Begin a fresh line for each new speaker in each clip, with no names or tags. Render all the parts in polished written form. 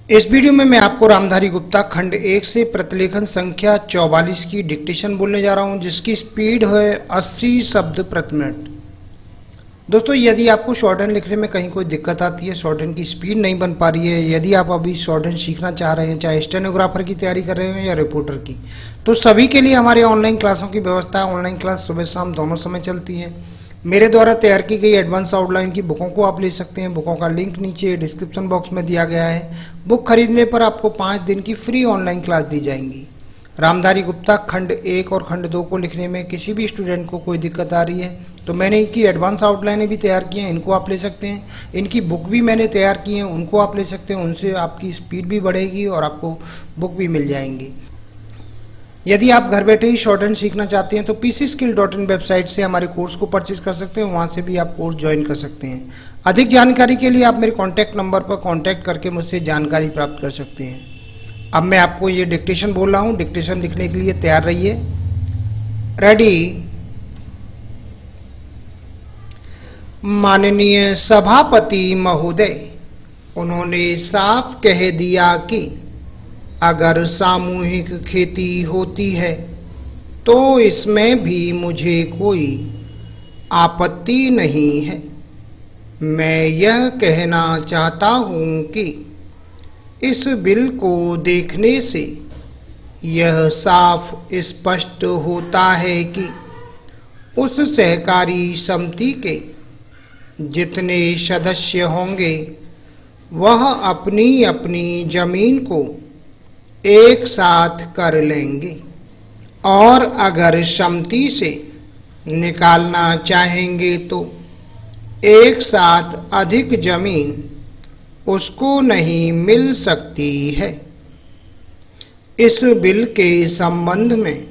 इस वीडियो में मैं आपको रामधारी गुप्ता खंड 1 से प्रतिलेखन संख्या 44 की डिक्टेशन बोलने जा रहा हूं, जिसकी स्पीड है 80 शब्द प्रति मिनट। दोस्तों, यदि आपको शॉर्ट हैंड लिखने में कहीं कोई दिक्कत आती है, शॉर्ट हैंड की स्पीड नहीं बन पा रही है, यदि आप अभी शॉर्ट हैंड सीखना चाह रहे हैं, चाहे स्टेनोग्राफर की तैयारी कर रहे हो या रिपोर्टर की, तो सभी के लिए हमारे ऑनलाइन क्लासों की व्यवस्था है। ऑनलाइन क्लास सुबह शाम दोनों समय चलती है। मेरे द्वारा तैयार की गई एडवांस आउटलाइन की बुकों को आप ले सकते हैं। बुकों का लिंक नीचे डिस्क्रिप्शन बॉक्स में दिया गया है। बुक खरीदने पर आपको 5 दिन की फ्री ऑनलाइन क्लास दी जाएंगी। रामधारी गुप्ता खंड 1 और खंड 2 को लिखने में किसी भी स्टूडेंट को कोई दिक्कत आ रही है तो मैंने इनकी एडवांस आउटलाइनें भी तैयार की हैं, इनको आप ले सकते हैं। इनकी बुक भी मैंने तैयार की हैं, उनको आप ले सकते हैं। उनसे आपकी स्पीड भी बढ़ेगी और आपको बुक भी मिल जाएंगी। यदि आप घर बैठे ही शॉर्ट हैंड सीखना चाहते हैं तो pcskill.in वेबसाइट से हमारे कोर्स को परचेज कर सकते हैं। वहाँ से भी आप कोर्स ज्वाइन कर सकते हैं। अधिक जानकारी के लिए आप मेरे कॉन्टैक्ट नंबर पर कॉन्टैक्ट करके मुझसे जानकारी प्राप्त कर सकते हैं। अब मैं आपको ये डिक्टेशन बोल रहा हूँ। डिक्टेशन लिखने के लिए तैयार रहिए। रेडी। माननीय सभापति महोदय, उन्होंने साफ कह दिया कि अगर सामूहिक खेती होती है तो इसमें भी मुझे कोई आपत्ति नहीं है। मैं यह कहना चाहता हूँ कि इस बिल को देखने से यह साफ स्पष्ट होता है कि उस सहकारी समिति के जितने सदस्य होंगे वह अपनी अपनी जमीन को एक साथ कर लेंगे और अगर समिति से निकालना चाहेंगे तो एक साथ अधिक जमीन उसको नहीं मिल सकती है। इस बिल के संबंध में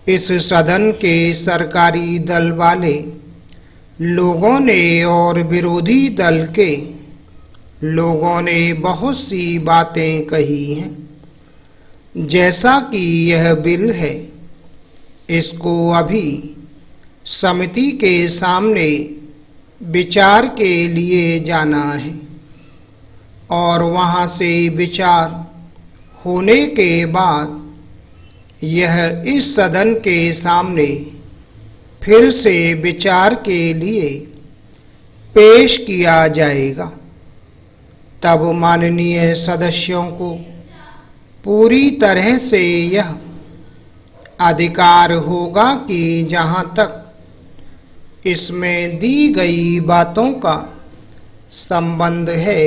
इस सदन के सरकारी दल वाले लोगों ने और विरोधी दल के लोगों ने बहुत सी बातें कही हैं। जैसा कि यह बिल है, इसको अभी समिति के सामने विचार के लिए जाना है और वहां से विचार होने के बाद यह इस सदन के सामने फिर से विचार के लिए पेश किया जाएगा। तब माननीय सदस्यों को पूरी तरह से यह अधिकार होगा कि जहां तक इसमें दी गई बातों का संबंध है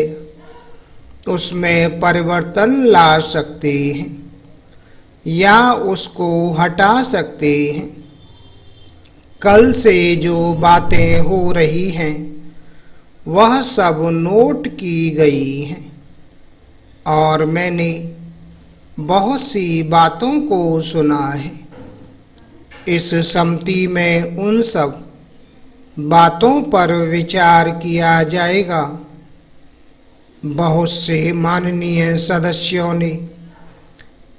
उसमें परिवर्तन ला सकते हैं या उसको हटा सकते हैं। कल से जो बातें हो रही हैं वह सब नोट की गई हैं और मैंने बहुत सी बातों को सुना है। इस समिति में उन सब बातों पर विचार किया जाएगा। बहुत से माननीय सदस्यों ने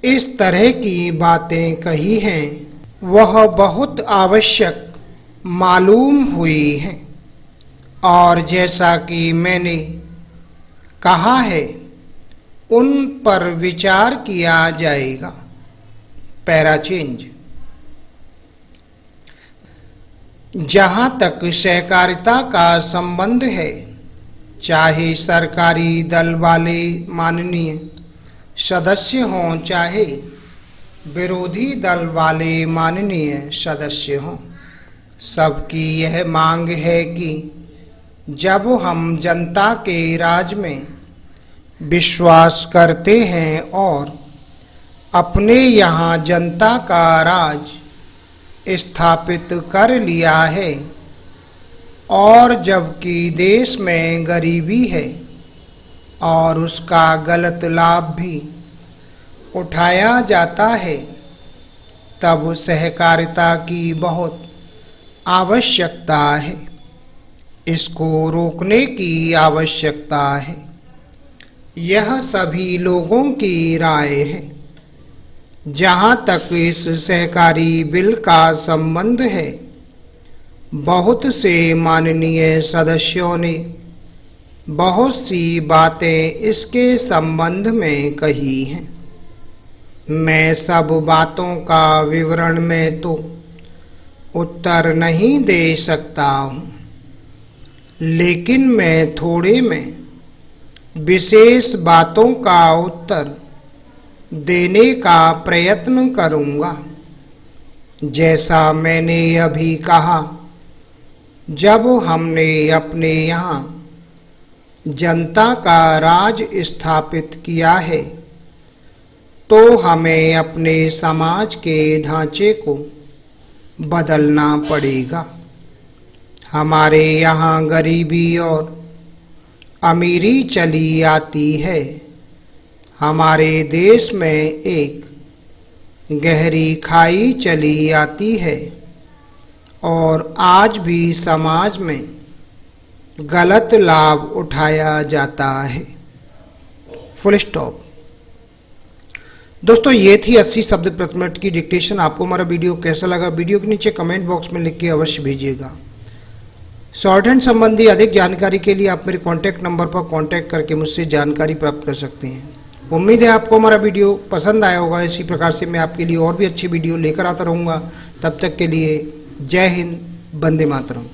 इस तरह की बातें कही हैं, वह बहुत आवश्यक मालूम हुई हैं और जैसा कि मैंने कहा है उन पर विचार किया जाएगा। Para change. जहां तक सहकारिता का संबंध है, चाहे सरकारी दल वाले माननीय सदस्य हों चाहे विरोधी दल वाले माननीय सदस्य हों, सबकी यह मांग है कि जब हम जनता के राज में विश्वास करते हैं और अपने यहाँ जनता का राज स्थापित कर लिया है और जबकि देश में गरीबी है और उसका गलत लाभ भी उठाया जाता है, तब सहकारिता की बहुत आवश्यकता है। इसको रोकने की आवश्यकता है। यह सभी लोगों की राय है। जहाँ तक इस सहकारी बिल का संबंध है, बहुत से माननीय सदस्यों ने बहुत सी बातें इसके संबंध में कही हैं। मैं सब बातों का विवरण में तो उत्तर नहीं दे सकता हूँ, लेकिन मैं थोड़े में विशेष बातों का उत्तर देने का प्रयत्न करूँगा। जैसा मैंने अभी कहा, जब हमने अपने यहाँ जनता का राज स्थापित किया है, तो हमें अपने समाज के ढांचे को बदलना पड़ेगा। हमारे यहाँ गरीबी और अमीरी चली आती है। हमारे देश में एक गहरी खाई चली आती है और आज भी समाज में गलत लाभ उठाया जाता है। Full stop. दोस्तों, ये थी 80 शब्द प्रति मिनट की डिक्टेशन। आपको हमारा वीडियो कैसा लगा, वीडियो के नीचे कमेंट बॉक्स में लिख के अवश्य भेजिएगा। शॉर्ट हैंड संबंधी अधिक जानकारी के लिए आप मेरे कॉन्टैक्ट नंबर पर कॉन्टैक्ट करके मुझसे जानकारी प्राप्त कर सकते हैं। उम्मीद है आपको हमारा वीडियो पसंद आया होगा। इसी प्रकार से मैं आपके लिए और भी अच्छी वीडियो लेकर आता रहूँगा। तब तक के लिए जय हिंद, वंदे मातरम।